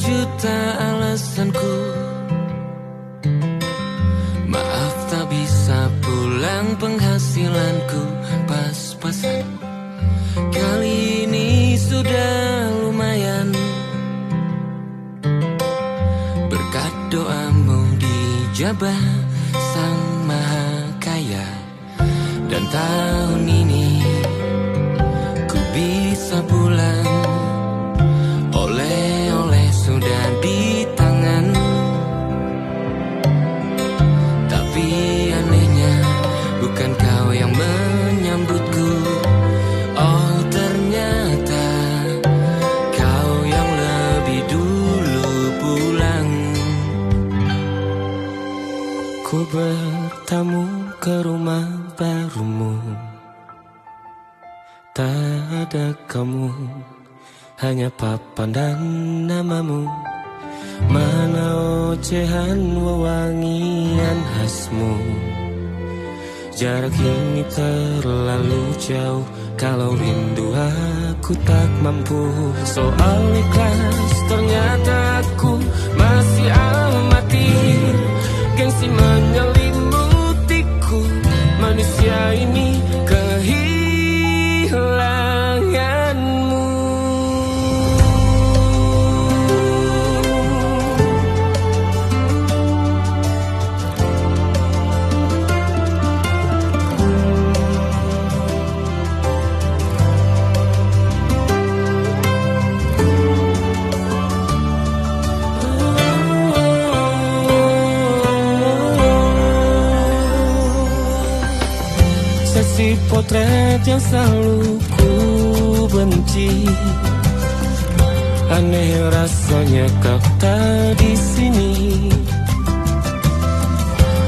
berjuta alasanku. Maaf tak bisa pulang, penghasilanku pas-pasan. Kali ini sudah lumayan, berkat doamu dijabah Sang Maha Kaya. Dan tahun ini ku bisa pulang, oleh-oleh sudah di tangan. Tapi anehnya bukan kau yang menyambutku. Oh ternyata kau yang lebih dulu pulang. Ku bertamu ke rumah barumu, tak ada kamu, hanya papan dan namamu. Mana ocehan wewangian khasmu. Jarak ini terlalu jauh, kalau rindu aku tak mampu. Soal ikhlas ternyata aku masih amati. Gengsi menyelimutiku, manusia ini kehilanganmu. Sesi potret yang selalu ku benci. Aneh rasanya kau tak di sini.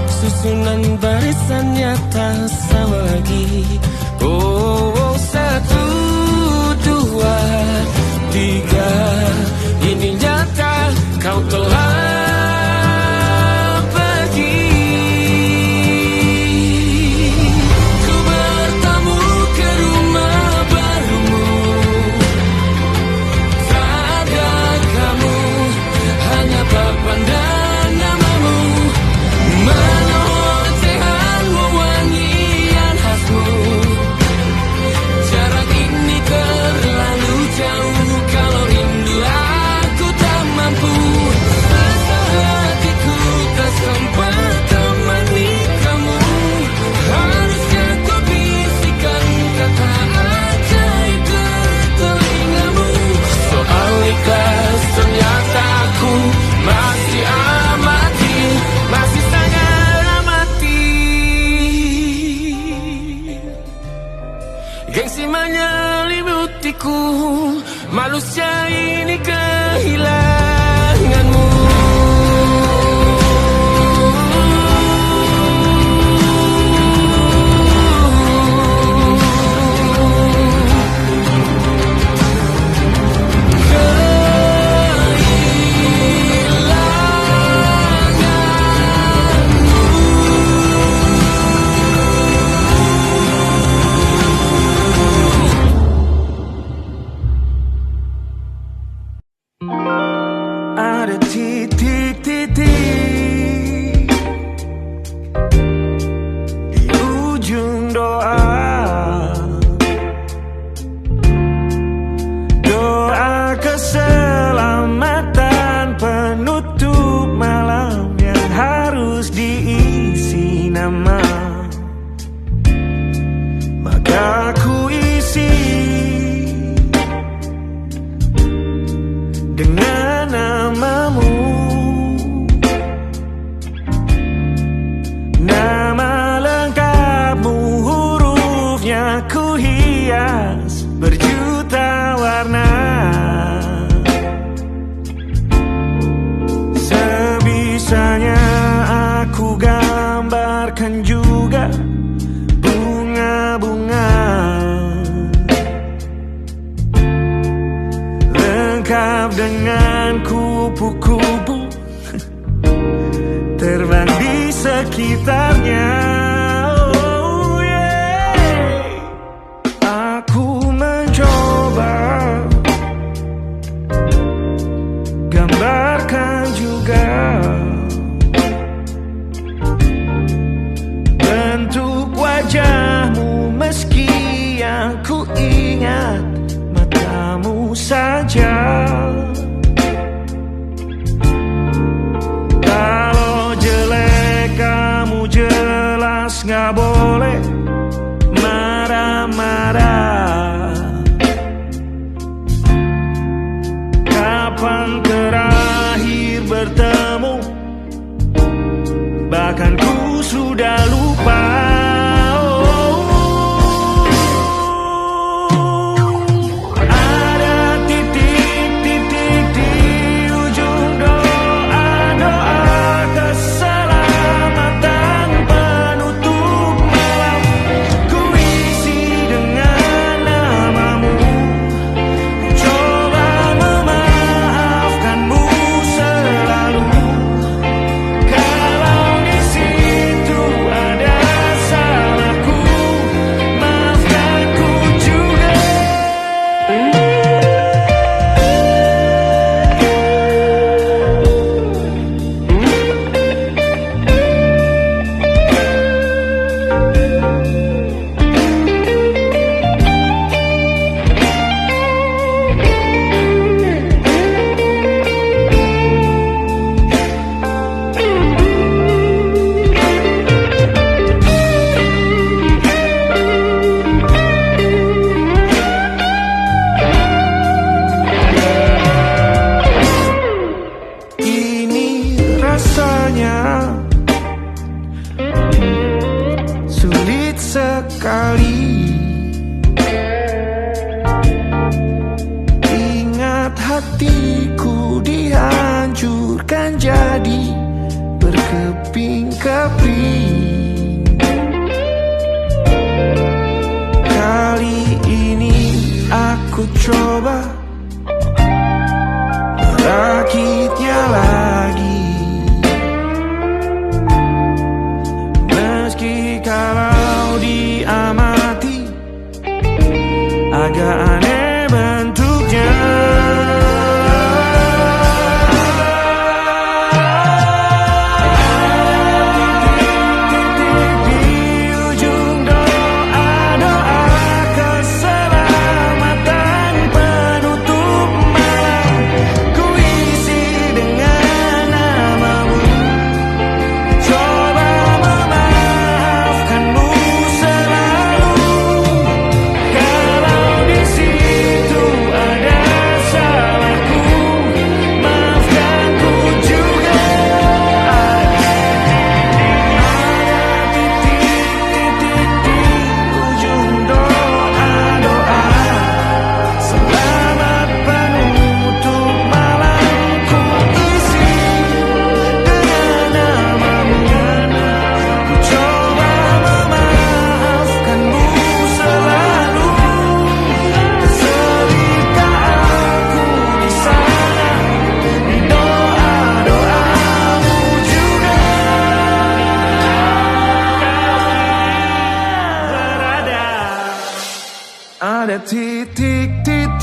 Susunan barisannya tak sama lagi. Oh, 1, 2, 3. Ini nyata kau telah manusia ini kehilanganmu. Ada titik-titik di ujung doa, doa keselamatan penutup malam yang harus diisi nama. Maka ku isi dengan namamu, nama lengkapmu, hurufnya ku hias berjuta warna. Sebisanya aku gambarkan juga bunga-bunga lengkap dengan kupu-kupu terbang di sekitarnya. Oh yeah. Aku mencoba gambar yang terakhir bertemu, bahkan ku sudah lupa. Sulit sekali ingat hatiku dihancurkan jadi berkeping-keping. Kali ini aku coba merakitnya lagi. Meski kalau diamati agak aneh bentuknya. Ada titik-titik.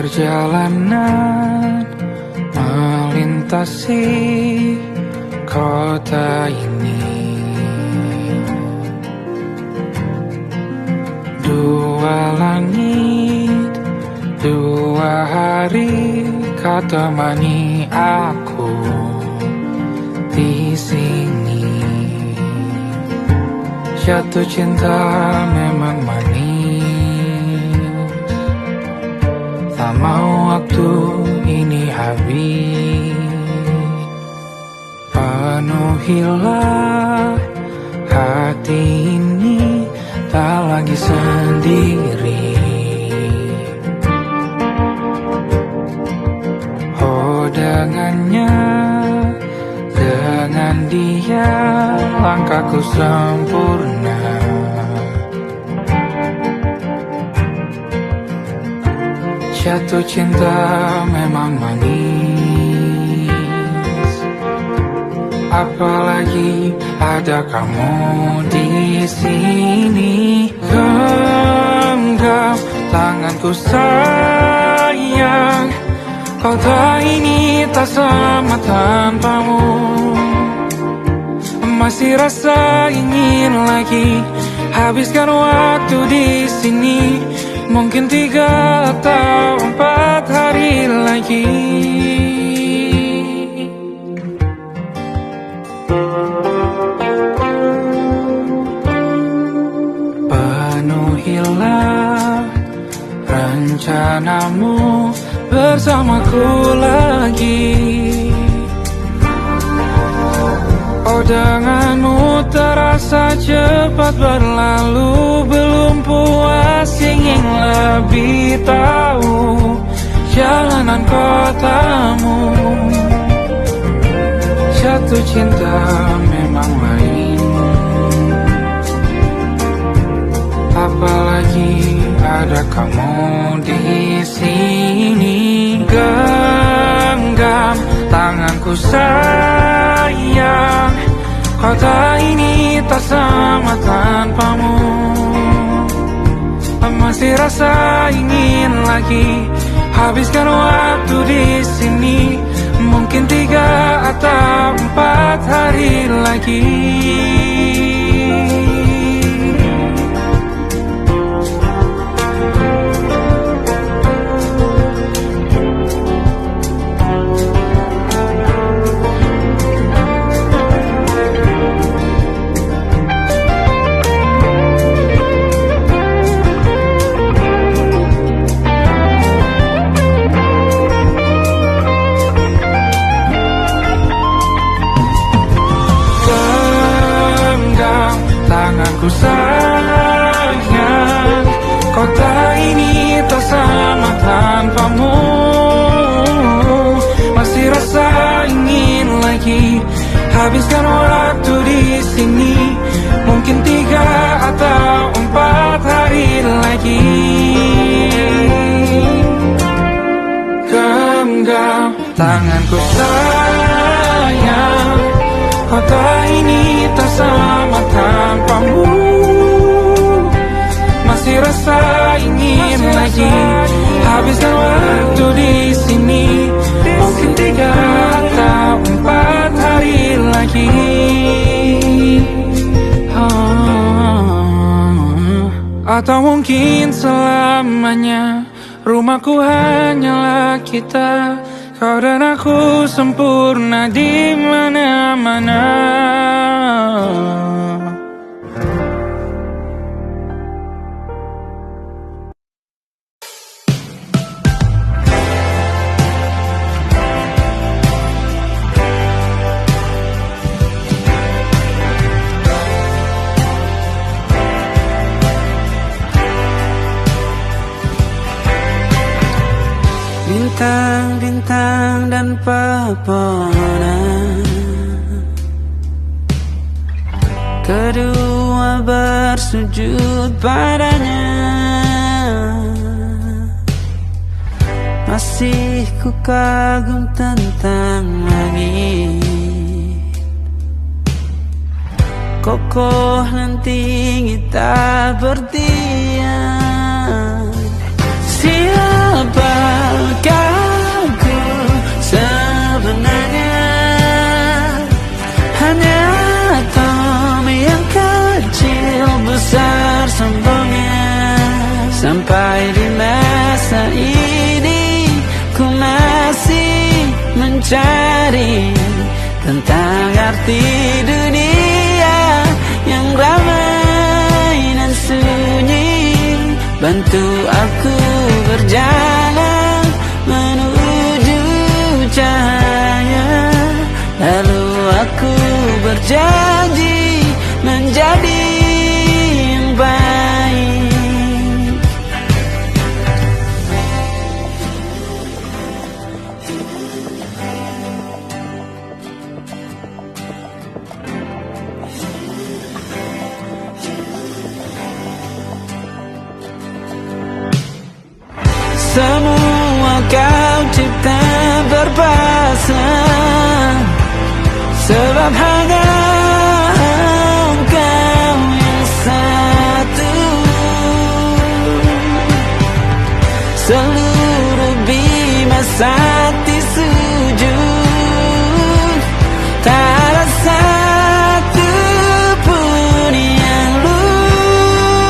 Perjalanan melintasi kota ini, dua langit, dua hari kau temani aku di sini. Jatuh cinta memang manis, tak mau waktu ini habis. Penuhilah hati ini, tak lagi sendiri. Oh dengannya, dengan dia langkahku sempurna. Jatuh cinta memang manis, apalagi ada kamu di sini. Genggam tanganku sayang, kota ini tak sama tanpamu. Masih rasa ingin lagi habiskan waktu di sini. Mungkin 3 atau 4 bersamaku lagi. Oh, denganmu terasa cepat berlalu, belum puas ingin lebih tahu jalanan kotamu. Jatuh cinta memang lain, apalagi ada kamu di sini. Genggam tanganku sayang, kota ini tak sama tanpamu. Masih rasa ingin lagi habiskan waktu di sini. Mungkin 3 atau 4 hari lagi. Tanganku sayang, kota ini tak sama tanpamu. Masih rasa ingin lagi habiskan waktu di sini. Mungkin 3 atau 4 hari lagi. Genggam tanganku sayang, kota ini tak sama tanpamu. Masih rasa ingin lagi habiskan waktu di sini. Mungkin 3 atau 4 hari lagi. Atau mungkin selamanya. Rumahku hanyalah kita, kau dan aku sempurna di mana-mana. Bintang-bintang dan pepohonan, kedua bersujud padanya. Masih ku kagum tentang langit, kokoh dan tinggi tak berdiam. Siapakah aku sebenarnya? Hanya atom yang kecil besar sombongnya. Sampai di masa ini ku masih mencari tentang arti dunia yang ramai dan sunyi. Bantu aku berjalan menuju cahaya, lalu aku berjanji menjadi yang baik. Semua kau cipta berpasang, sebab hanya engkau yang satu. Seluruh bima sakti sujud, tak ada satu pun yang luput.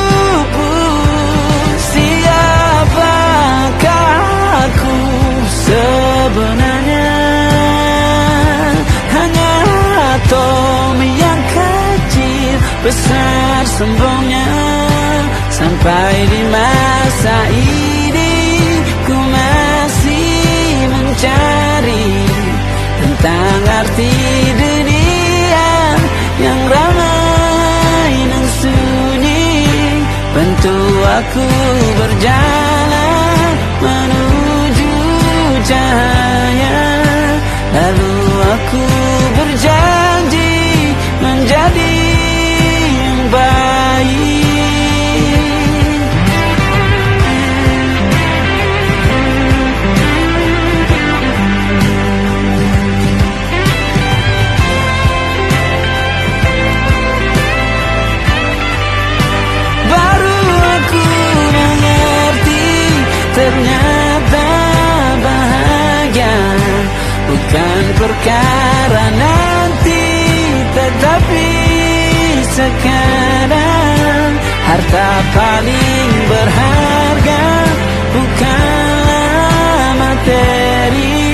Siapakah aku sebenarnya? Hanya atom yang kecil besar sombongnya. Sampai di masa ini ku masih mengerti dunia yang ramai dan sunyi. Bantu aku berjalan menuju cahaya, lalu aku berjanji menjadi yang baik. Baru aku mengerti ternyata bahagia bukan perkara nanti, tetapi sekarang. Harta paling berharga bukanlah materi,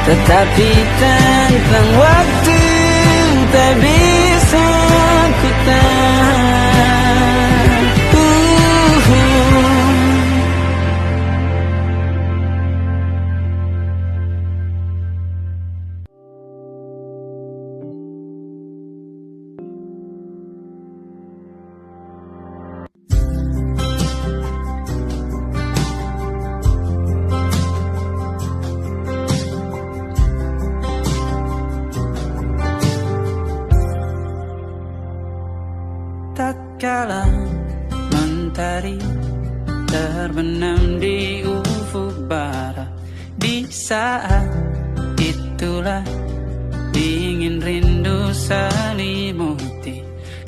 tetapi tentang waktu tak bisa ku tahan. Tak kala mentari terbenam di ufuk barat, di saat itulah dingin rindu selimuti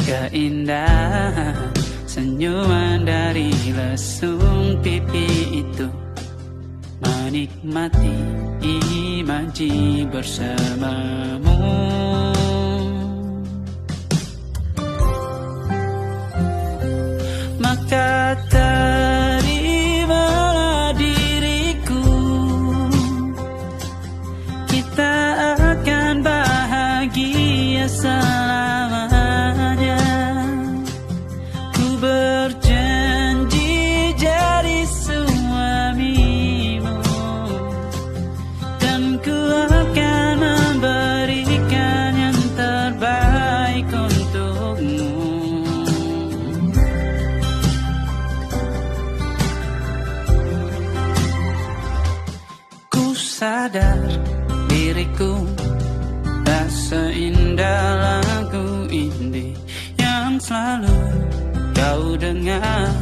keindahan senyuman dari lesung pipi itu. Menikmati imaji bersamamu. Maka terimalah diriku, kita akan bahagia selamanya. Ku berjanji jadi suamimu, dan ku akan memberikan yang terbaik untukmu. Sadar diriku tak seindah lagu indie yang selalu kau dengar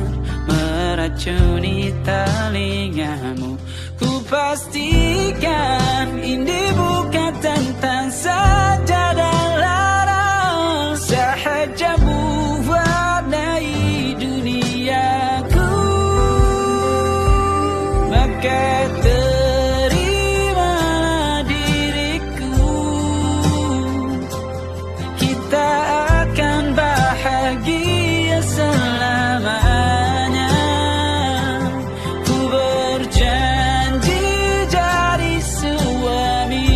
meracuni telingamu. Ku pastikan indie bukan tentang sajadah lara, sahaja mewarnai duniaku. Maka suamimu.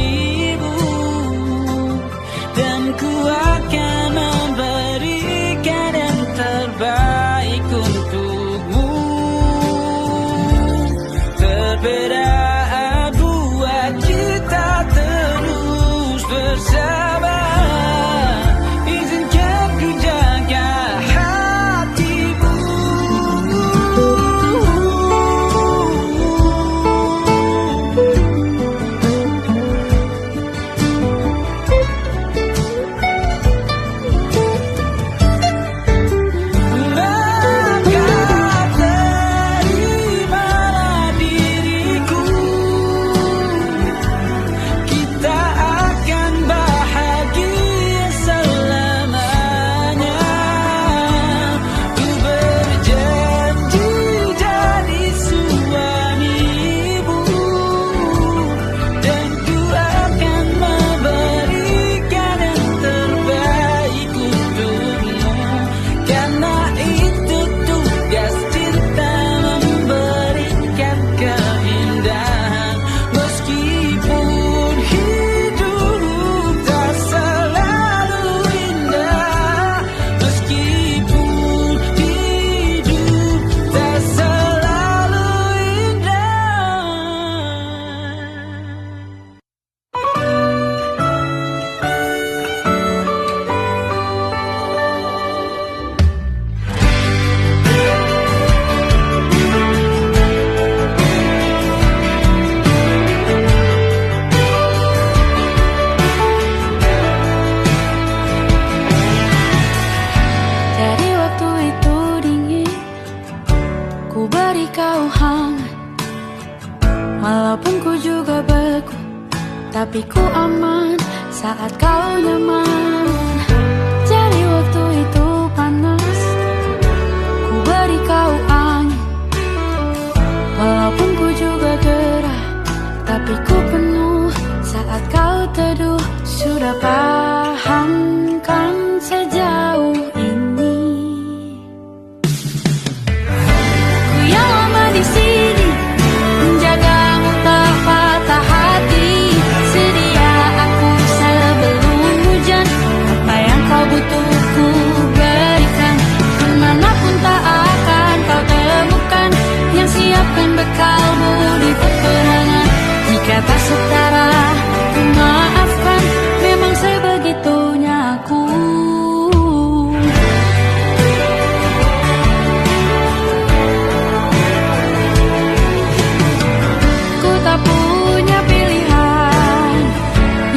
Walaupun ku juga beku, tapi ku aman saat kau nyaman. Jadi waktu itu panas, ku beri kau angin. Walaupun ku juga gerah, tapi ku penuh saat kau teduh. Sudah paham kan sejauh ini? Ku yang lama di sini, menjagamu tak patah hati. Sedia aku sebelum hujan, apa yang kau butuh ku berikan. Kemanapun tak akan kau temukan yang siapkan bekalmu di peperangan. Jika tak setara, ku maafkan. Memang sebegitunya aku. Ku tak punya pilihan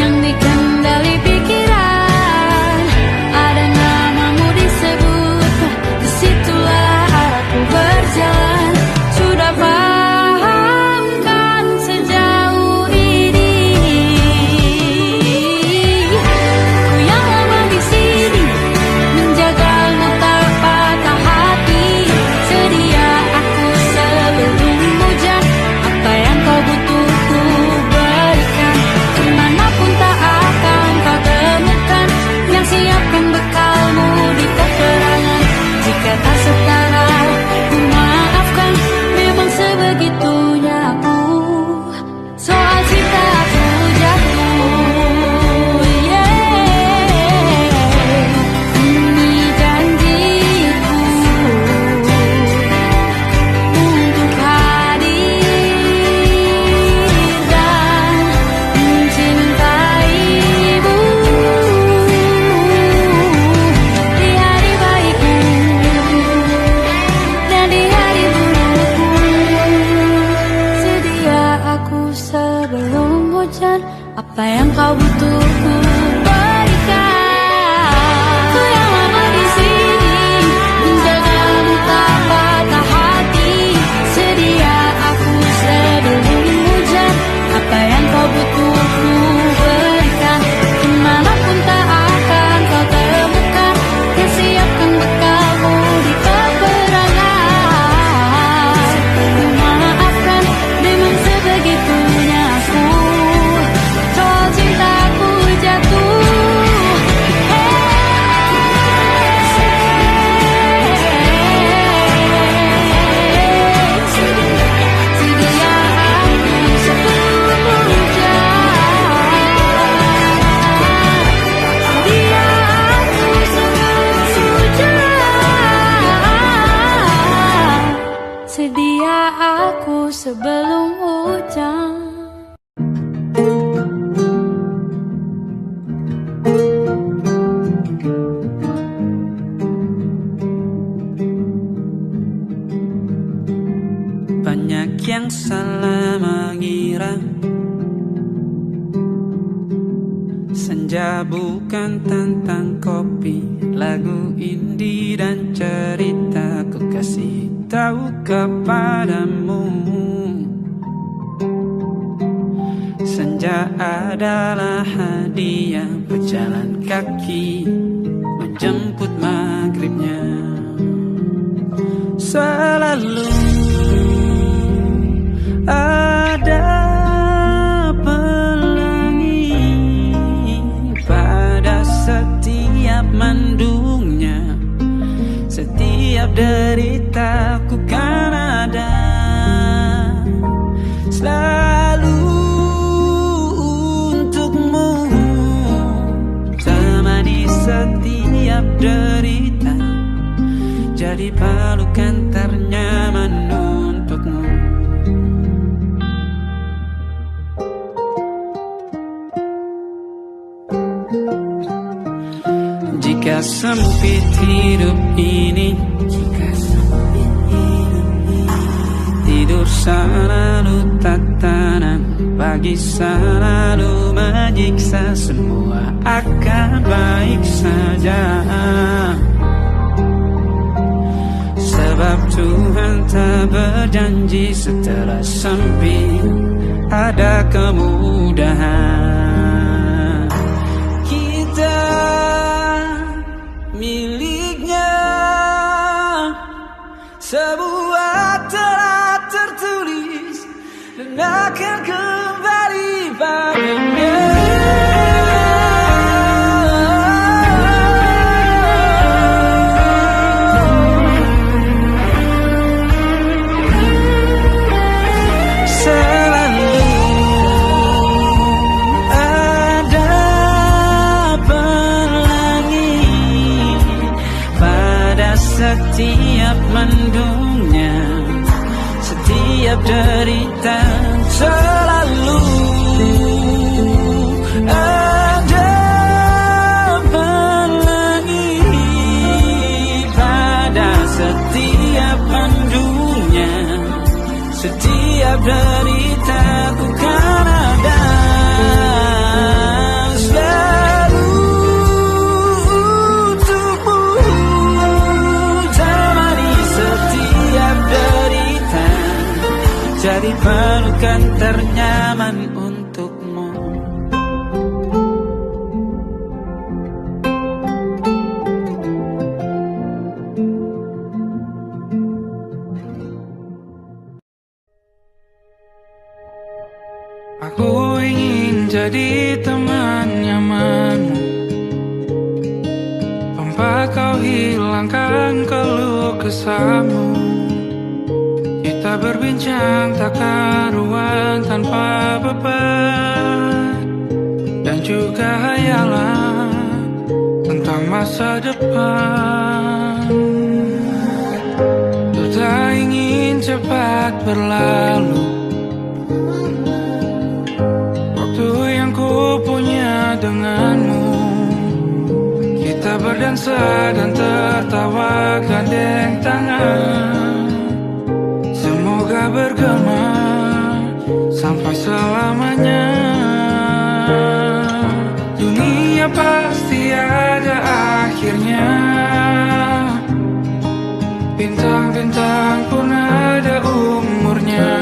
yang dikendali pikiran. Ada namamu disebut, disitulah arahku berjalan. Sudah paham kan sejauh ini? Ku yang lama di sini, menjagamu tak patah hati. Sedia aku sebelum hujan, apa yang kau butuh ku berikan. Kemanapun tak akan kau temukan yang siapkan bekalmu di peperangan. Jika tak setara, ku maafkan. Memang sebegitunya aku. Soal cinta aku jatuh, ini janjiku untuk hadir dan mencintaimu di hari baikku dan di hari burukku. Sedia aku sebelum hujan, apa yang kau butuh ku berikan. Ku yang lama di sini, menjagamu tak patah hati. Sedia aku sebelum hujan, apa yang kau butuh ku berikan. Kemanapun tak akan kau temukan yang siapkan bekalmu di peperangan. Ku maafkan, memang sebegitunya aku. Soal cintaku jatuh, sedia aku sebelum hujan. Sedia aku sebelum hujan. Sedia aku sebelum hujan. Banyak yang salah mengira senja bukan tentang kopi, lagu indie dan cerita. Ku kasih tahu kepadamu, senja adalah hadiah berjalan kaki menjemput maghribnya. Selalu ada pelangi pada setiap mendungnya. Setiap deritaku kan ada selalu untukmu. Temani setiap derita, jadi pelukan ternyaman untukmu. Jika sempit hidup ini, tidur selalu tatanan, pagi selalu menyiksa. Semua akan baik saja, sebab Tuhan tak berjanji setelah sempit ada kemudahan. Kita miliknya sebuah telah tertulis dan akan kembali padanya. Setiap mendungnya, setiap derita, selalu ada pelangi. Pada setiap mendungnya, setiap derita, ku kan ada. Jadi pelukan ternyaman untukmu. Aku ingin jadi teman nyamanmu, tempat kau hilangkan keluh kesahmu. Kita berbincang tak karuan tanpa beban, dan juga hayalan tentang masa depan. Ku tak ingin cepat berlalu waktu yang ku punya denganmu. Kita berdansa dan tertawa gandeng tangan. Semoga bergema sampai selamanya. Dunia pasti ada akhirnya, bintang-bintang pun ada umurnya.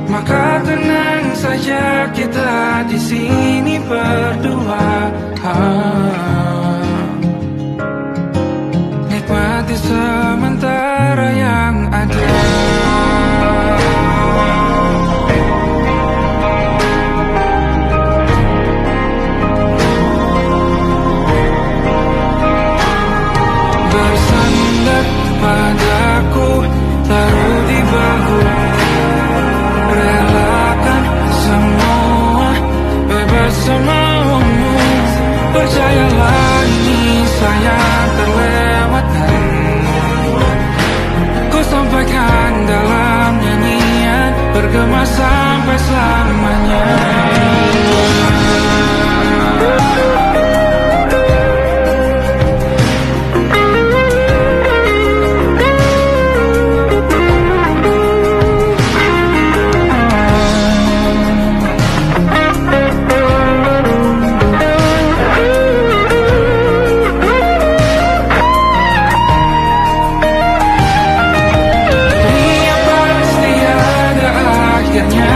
Maka tenang saja kita di sini berdua. Nikmati sementara yang ada. Bersandar padaku, taruh di bahu, relakan semua, bebas semaumu. Percayalah ini sayang terlewatkan. Ku sampaikan dalam nyanyian, bergema sampai selamanya. Dunia pasti ada akhirnya,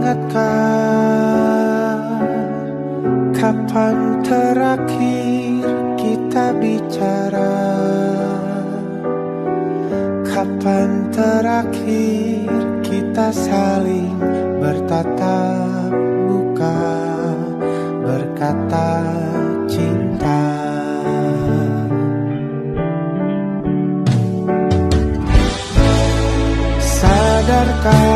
ingatkah kapan terakhir kita bicara? Kapan terakhir kita saling bertatap muka, berkata cinta? Sadarkah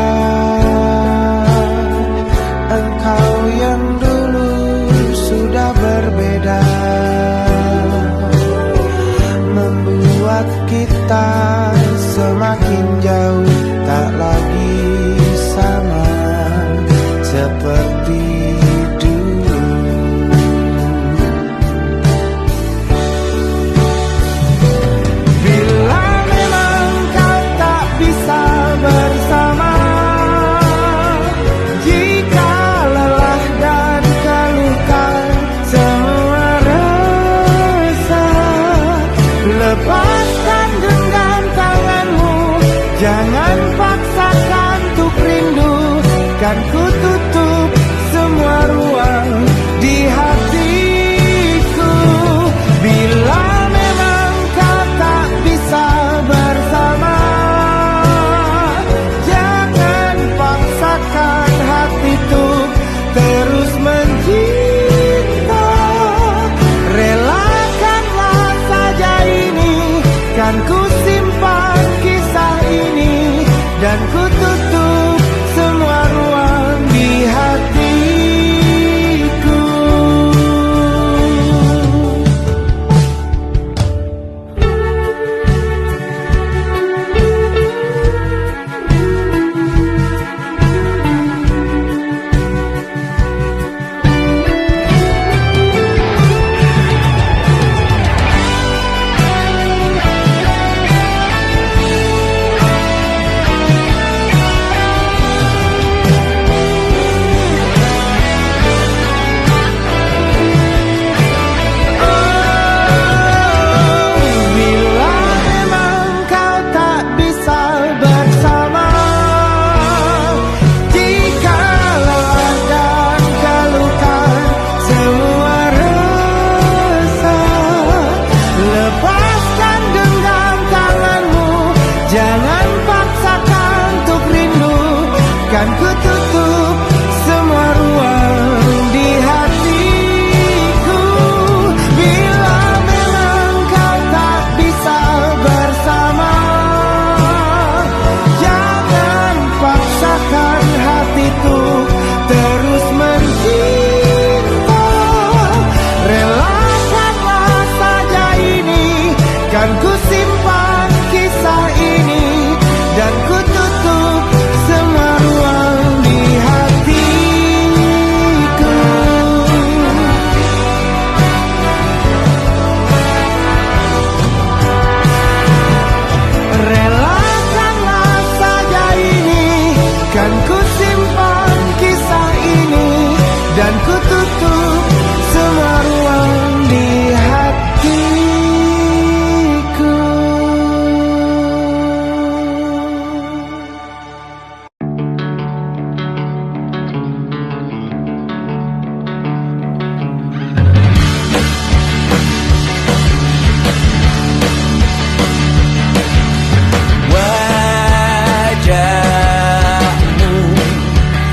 engkau yang dulu sudah berbeda, membuat kita semakin jauh, tak lagi sama seperti dulu. Bila memang kau tak bisa bersama, jika lelah dan keluhkan semua rasa, lepaskan genggam tanganmu, jangan paksakan untuk rindu. Kan ku tutup semua ruang di hatiku. Bila memang kau tak bisa bersama, jangan paksakan hati untuk terus mencinta. Relakanlah saja ini, kan ku simpan kisah ini, dan ku tutup semua ruang di hatiku. Bila memang kau tak bisa bersama, jika lelah dan keluhkan semua rasa, lepaskan genggam tanganmu, jangan paksakan untuk rindu. Kan ku tutup semua ruang di hatiku. Bila memang kau tak bisa bersama, jangan paksakan hatiku terus mencinta. Relakanlah saja ini, kan ku simpan kisah ini, dan ku tutup semua ruang di hatiku. Relakanlah saja ini, kan ku simpan kisah ini, dan ku tutup semua ruang di hatiku. Wajahmu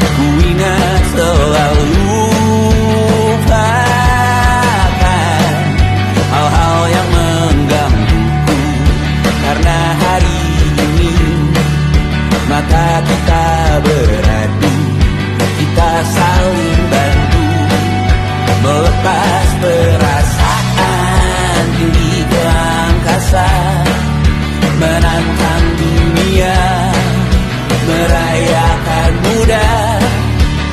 ku ingat selalu, lupakan hal-hal yang menggangguku. Karena hari ini mata kita beradu, kita saling bantu melepas perasaan tinggi ke angkasa, menantang dunia, merayakan muda.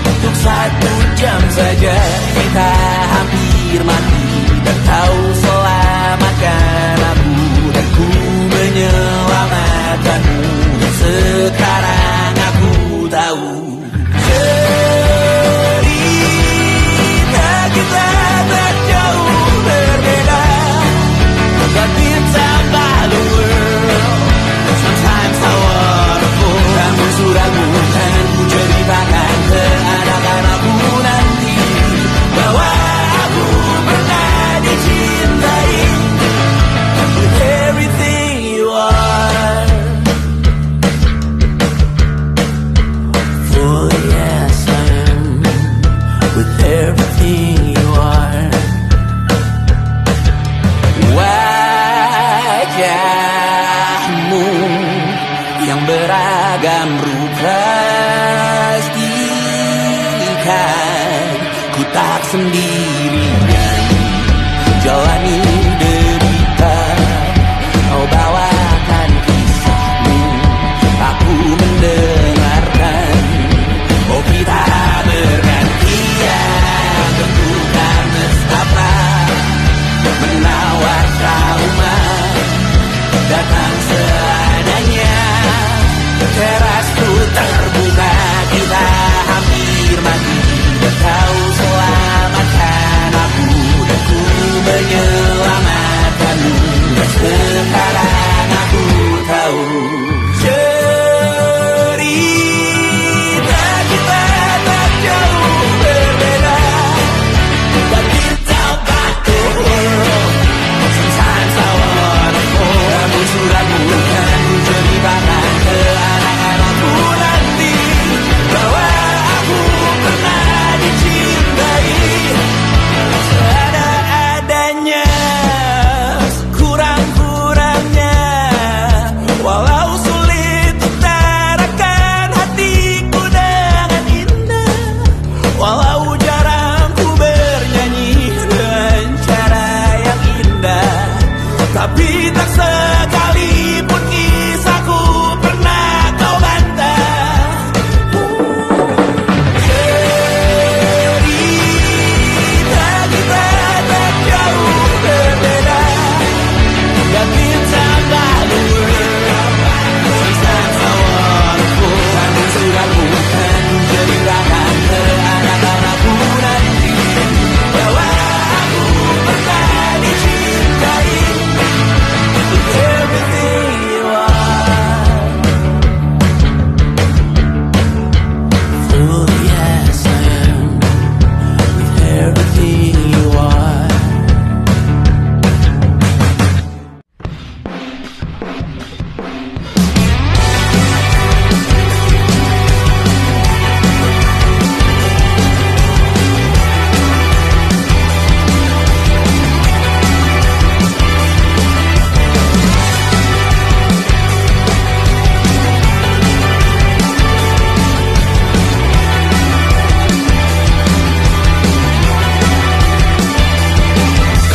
Untuk 1 jam saja kita hampir mati, dan kau selamatkan aku, dan ku menyelamatkanmu. Sekarang aku tahu cerita kita berjauh berbeda, but it's about the world. Sometimes I wanna fall. Namun suratmu kan ku ceritakan sendirian jalani derita. Kau bawakan kisahmu, aku mendengarkan. Oh kita bergantian, tentukan nestapa menawar trauma, datang seadanya. Teras ku terbuka, kita hampir mati. Kau selamatkan aku dan ku menyelamatkanmu. Dan sekarang aku tahu cerita kita tak jauh berbeda. But it's about the world. Sometimes I wanna go. Kamu sudah bukan ceritakan ke anak-anakku nanti bahwa aku pernah dicintai seada-adanya, kurang-kurangnya. Walau sulit utarakan hatiku dengan indah, walau jarang ku bernyanyi dengan cara yang indah, tapi tak sekalipun kisahku pernah kau bantah. Cerita kita tak jauh berbeda, dan ditambah the world. Sometimes I wanna go. Kamu sudah bukan ceritakan ke anak-anakku nanti bahwa aku pernah dicintai. With everything you are, fully as I am, with everything you are.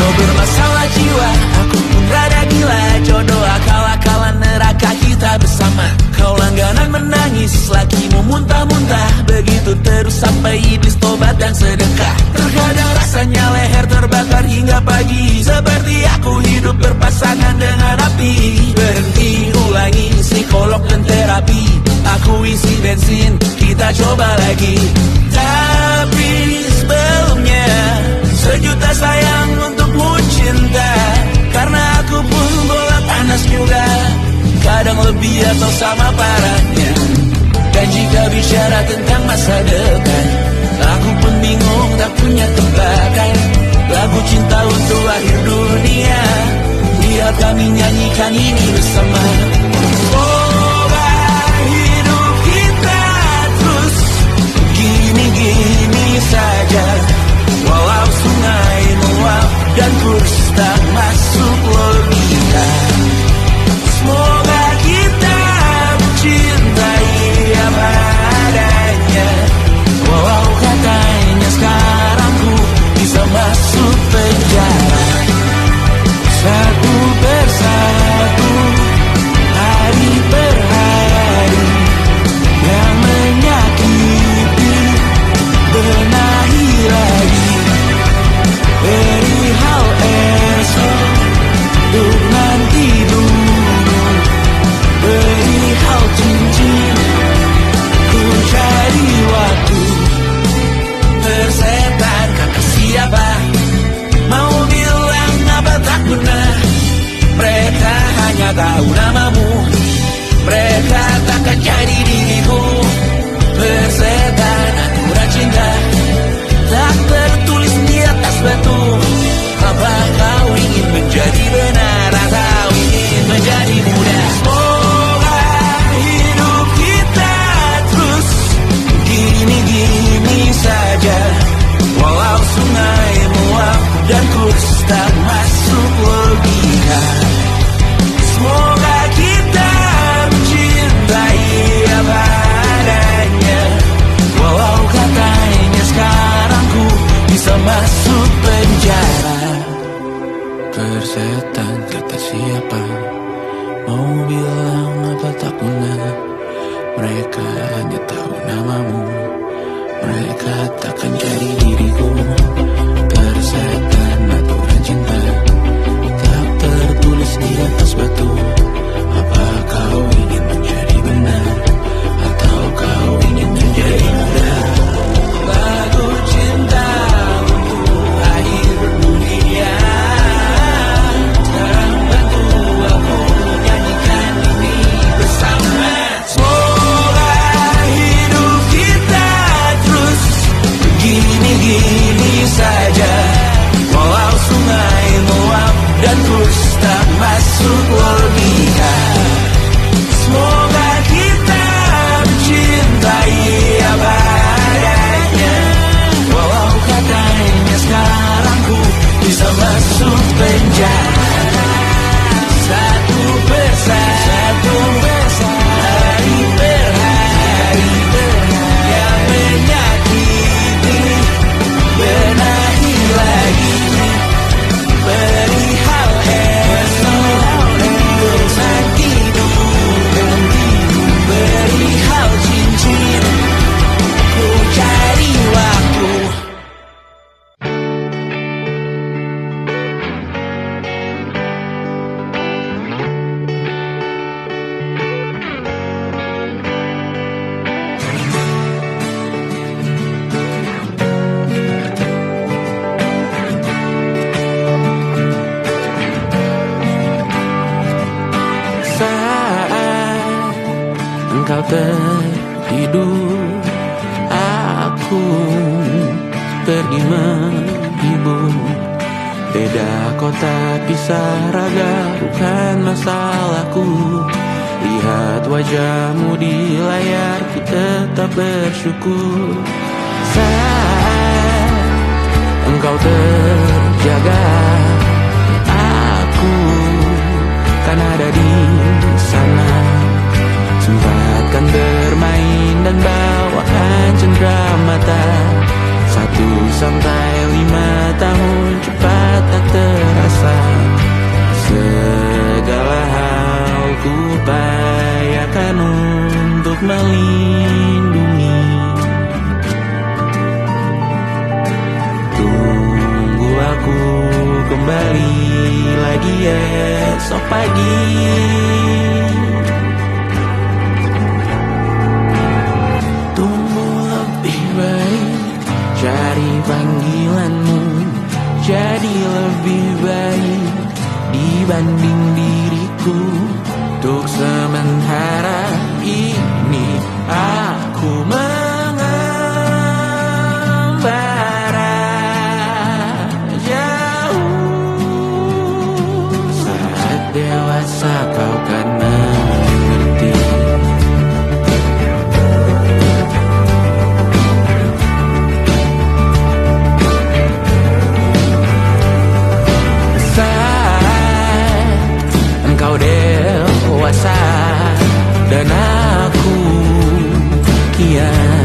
Kau bermasalah jiwa, aku pun rada gila. Jodoh akal-akalan neraka kita bersama. Kau langganan menangis, lakimu muntah-muntah. Begitu terus sampai iblis tobat dan sedekah. Terkadang rasanya leher terbakar hingga pagi, seperti aku hidup berpasangan dengan api. Berhenti, ulangi psikolog dan terapi. Aku isi bensin, kita coba lagi. Tapi sebelumnya sejuta sayang untukmu cinta, karena aku pun bola panas juga, kadang lebih atau sama parahnya. Dan jika bicara tentang masa depan, aku pun bingung tak punya tebakan. Lagu cinta untuk akhir dunia, biar kami nyanyikan ini bersama. Semoga hidup kita terus gini-gini saja, walau sungai meluap dan kurs tak masuk logika. Semoga kita mencintai apa adanya, walau katanya sekarang ku bisa masuk penjara. Satu persatu bisa masuk penjara. Persetan kata siapa, mau bilang apa tak guna. Mereka hanya tahu namamu, mereka takkan jadi diriku. Persetan aturan cinta tak tertulis di atas batu. Apa kau ingin menjadi benar, atau kau ingin menjadi muda? Lagu cinta untuk akhir dunia, sekarang bantu aku nyanyikan ini bersama. Semoga hidup kita terus begini-gini saja, walau sungai meluap dan terus tak masuk logika. Semoga kita mencintai apa adanya, walau katanya sekarang ku bisa masuk penjara. Satu persatu, hari per hari, yang menyakiti benahi lagi. Perihal esok, bosan tidur, perihal cincin, ku cari waktu. Saat engkau tertidur, aku pergi menghibur. Beda kota, pisah raga, bukan masalahku. Lihat wajahmu di layar, ku tetap bersyukur. Saat engkau terjaga, aku kan ada di sana. Sempatkan bermain dan bawakan cenderamata. 1-5 tahun cepat tak terasa. Segala hal ku upayakan untuk melindungi. Tunggu aku kembali lagi esok pagi. Tumbuh lebih baik, cari panggilanmu, jadi lebih baik dibanding diriku. Untuk sementara ini aku mengembara jauh. Saat dewasa kau kan mengerti. Saat engkau dewasa dan aku kian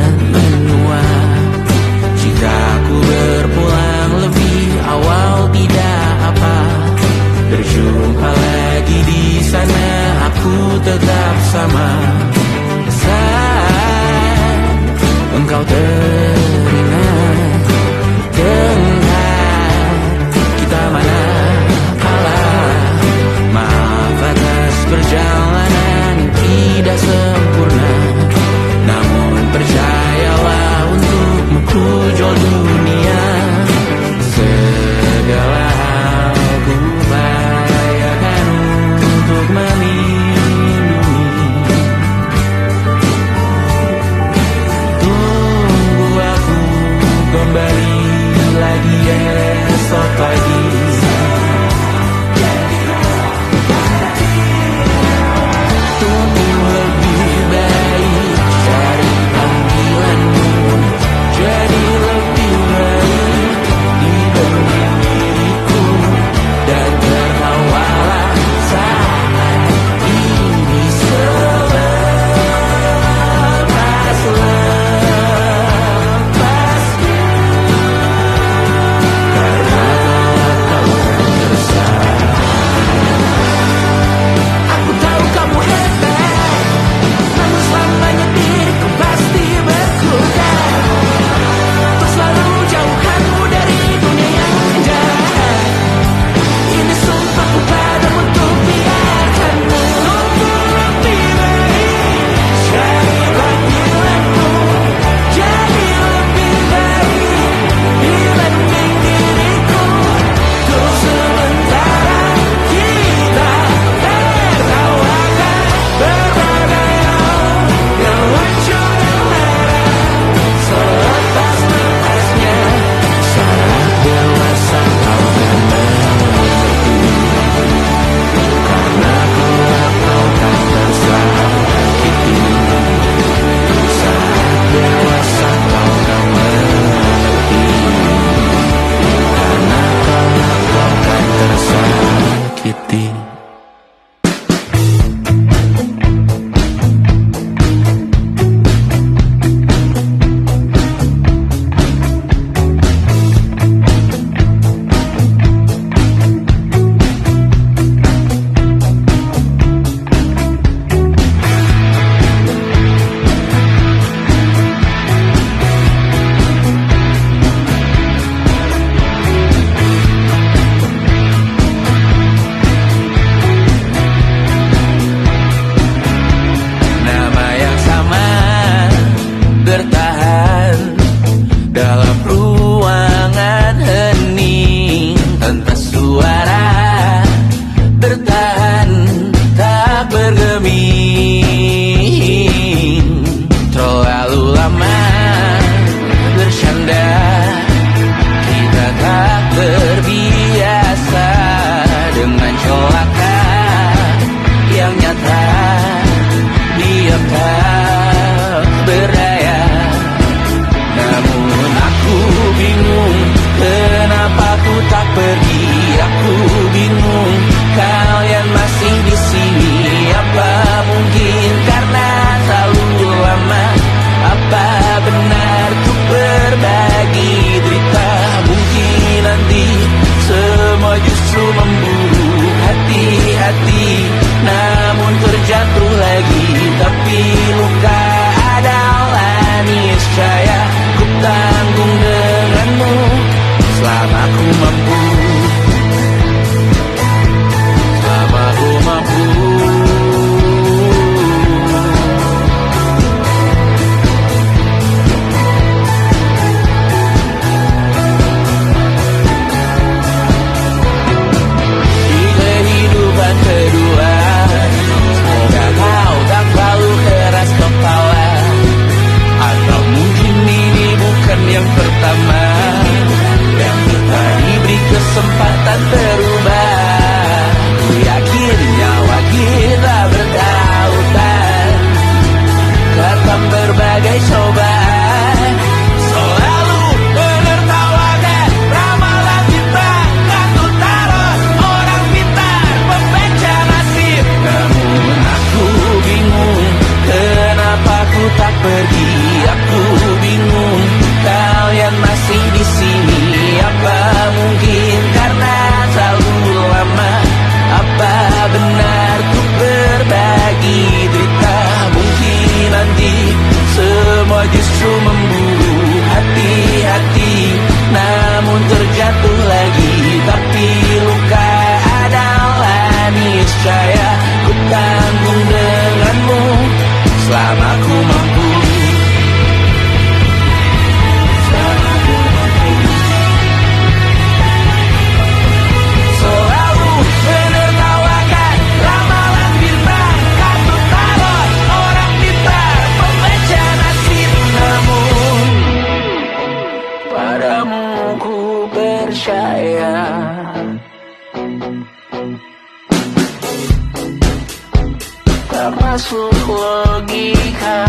masuk logika.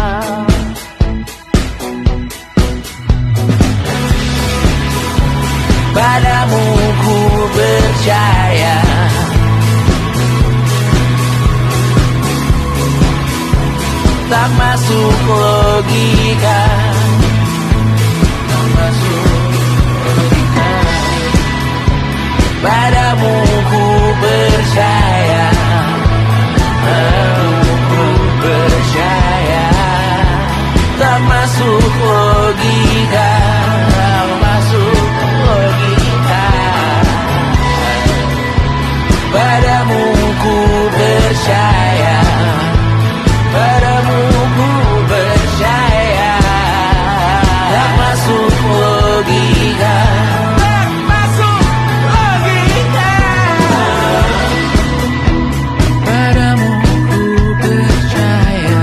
Padamu ku percaya, tak masuk logika, tak masuk logika. Padamu ku percaya, padamu ku percaya, tak masuk logika, tak masuk logika. Padamu ku percaya, padamu ku percaya, tak masuk logika, tak masuk logika. Padamu ku percaya,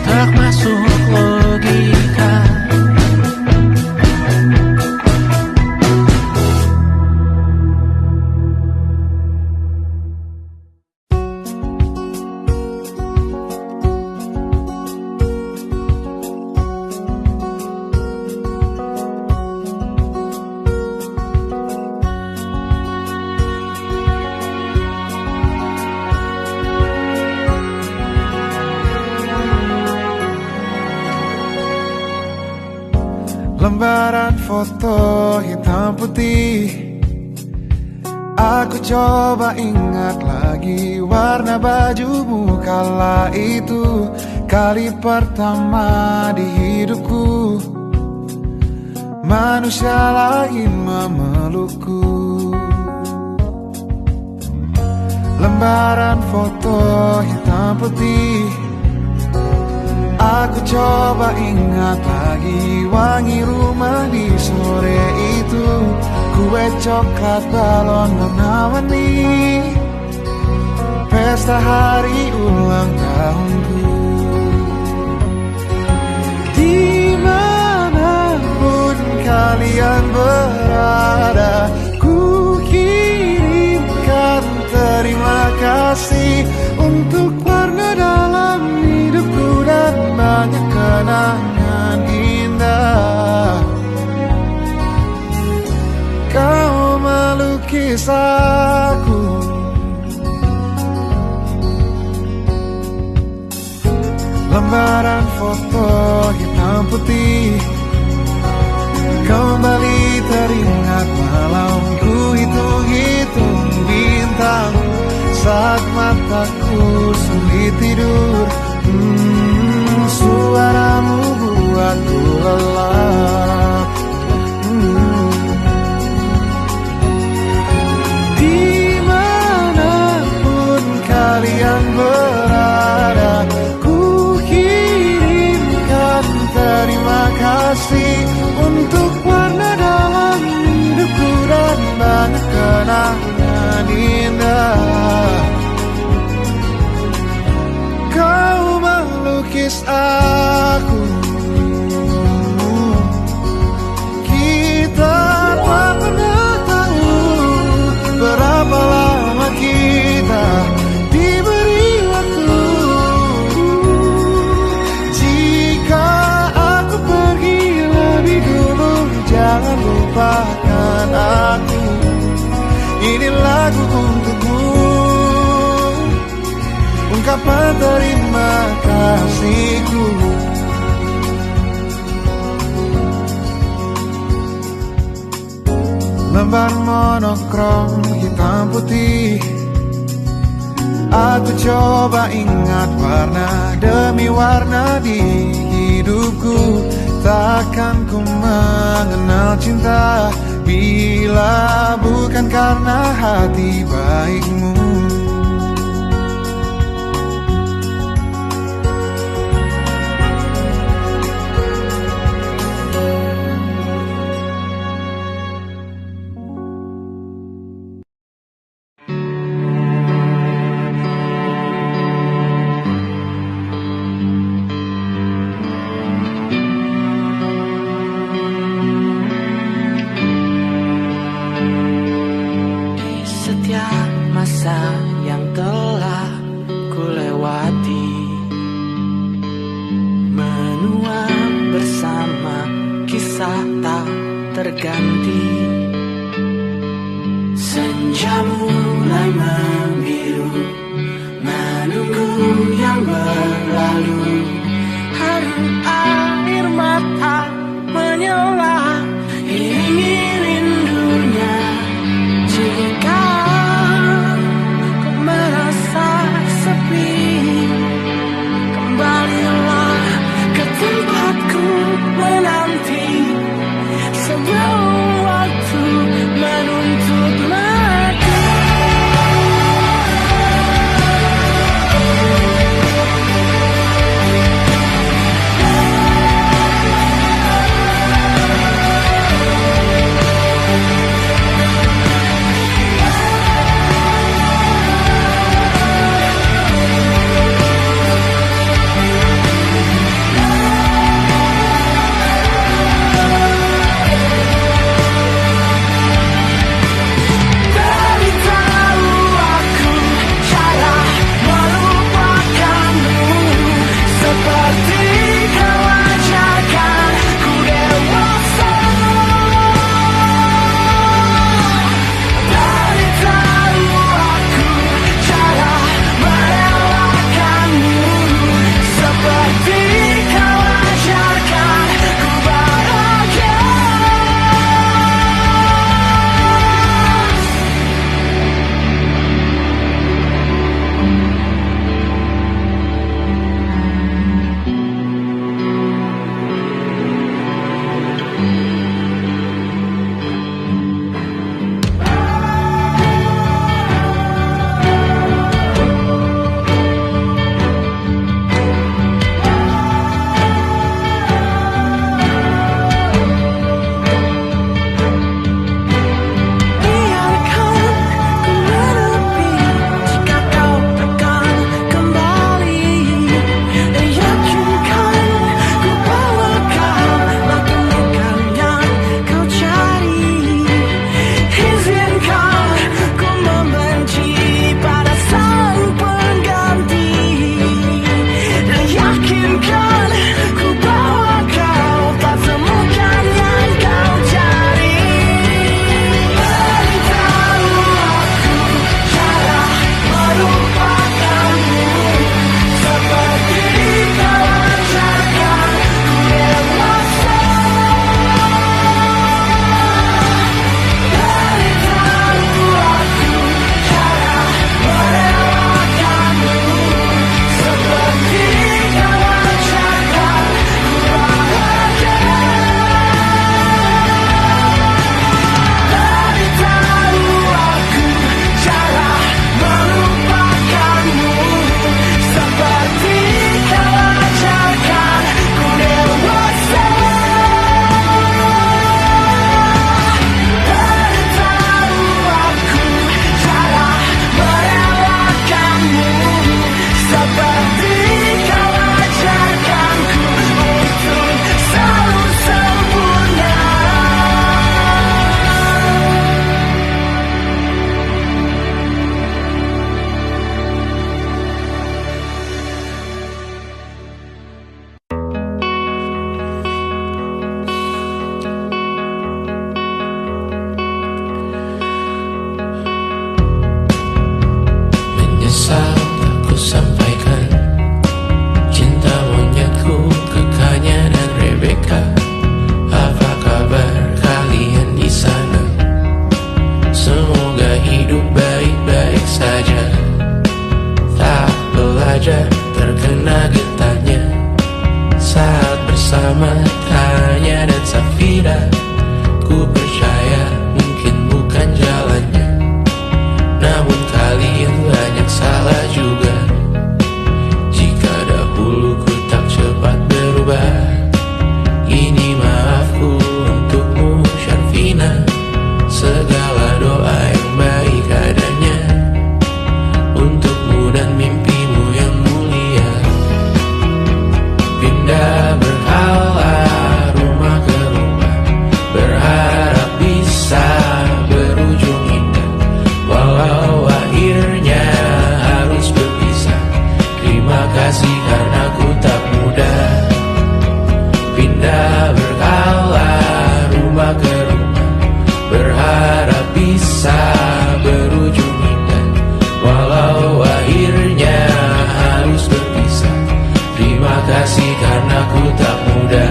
tak masuk logika. Lembaran foto hitam putih, aku coba ingat lagi warna bajumu kala itu. Kali pertama di hidupku, manusia lain memelukku. Lembaran foto hitam putih, aku coba ingat lagi wangi rumah di sore itu. Kue coklat, balon warna-warni, pesta hari ulang tahunku. Dimanapun kalian berada, ku kirimkan terima kasih untuk warna dalam hidupku dan banyak kenangan indah. Kau melukis aku, lembaran foto hitam putih, kembali teringat malam ku hitung-hitung bintang saat mataku sulit tidur. Suaramu buatku lelap. Dimanapun kalian berada, ku kirimkan terima kasih untuk warna dalam hidupku dan banyak kenangan indah. Kau melukis aku, kita tak pernah tahu berapa lama kita diberi waktu. Jika aku pergi lebih dulu, jangan lupakan aku. Ini lagu untukmu, ungkapan terima kasihku. Lembar monokrom hitam putih, aku coba ingat warna demi warna di hidupku. Takkan ku mengenal cinta bila bukan karena hati baikmu. merasa tak terganti. Senja mulai membiru, menunggu yang berlalu. Haru air mata menyela, iringi rindunya. Jika kau merasa sepi, kembalilah ke tempatku menanti. Sebelum waktu menuntut lagi. bersama Tanya dan Safira. Ku percaya mungkin bukan jalannya, namun kalian banyak salah juga. Jika dahulu ku tak cepat berubah, ini maafku untukmu Syarfina. Segala doa yang baik adanya untukmu dan mimpimu yang mulia. Pindah berhala rumah ke rumah, berharap bisa berujung indah. Walau akhirnya harus berpisah, terima kasih karena ku tak mudah. Pindah berhala kasih karena ku tak muda.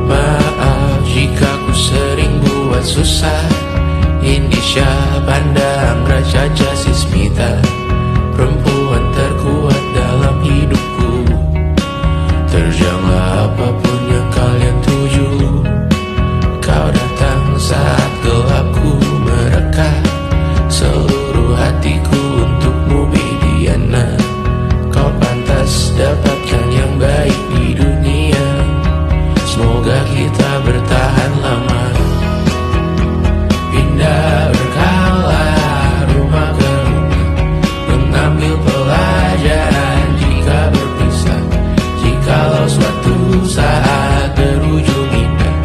Maaf jika ku sering buat susah. Indonesia pandang Raja Jasismita, perempuan terkuat dalam hidupku. Terjanglah apapun yang kalian tuju. Kau datang saat gelapku mereka, seluruh hatiku untukmu Mediana. Kau pantas dapatkan yang baik di dunia. Semoga kita bertahan lama. Pindah berkala rumah ke rumah, mengambil pelajaran jika berpisah. Jikalau suatu saat berujung indah,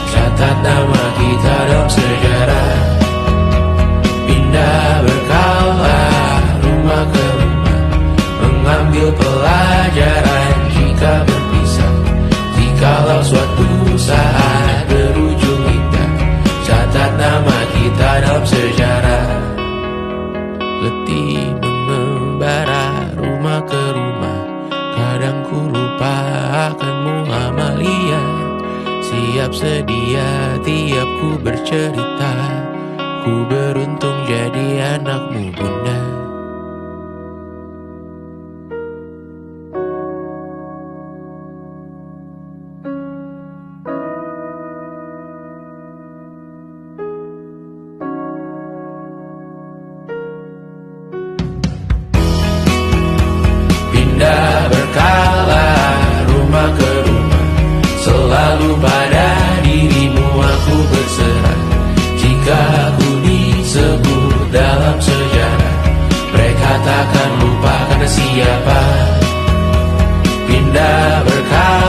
catat nama kita dalam sejarah. Pindah berkala rumah ke rumah, mengambil pelajaran jika berpisah. Jikalau suatu saat berujung indah, catat nama kita dalam sejarah. Letih mengembara rumah ke rumah, kadang ku lupa akanmu Amalia. Siap sedia tiap ku bercerita, ku beruntung jadi anakmu bunda. Pindah berkala rumah ke rumah, selalu pada dirimu aku berserah. Jika aku disebut dalam sejarah, mereka takkan lupa karena siapa. Pindah berkala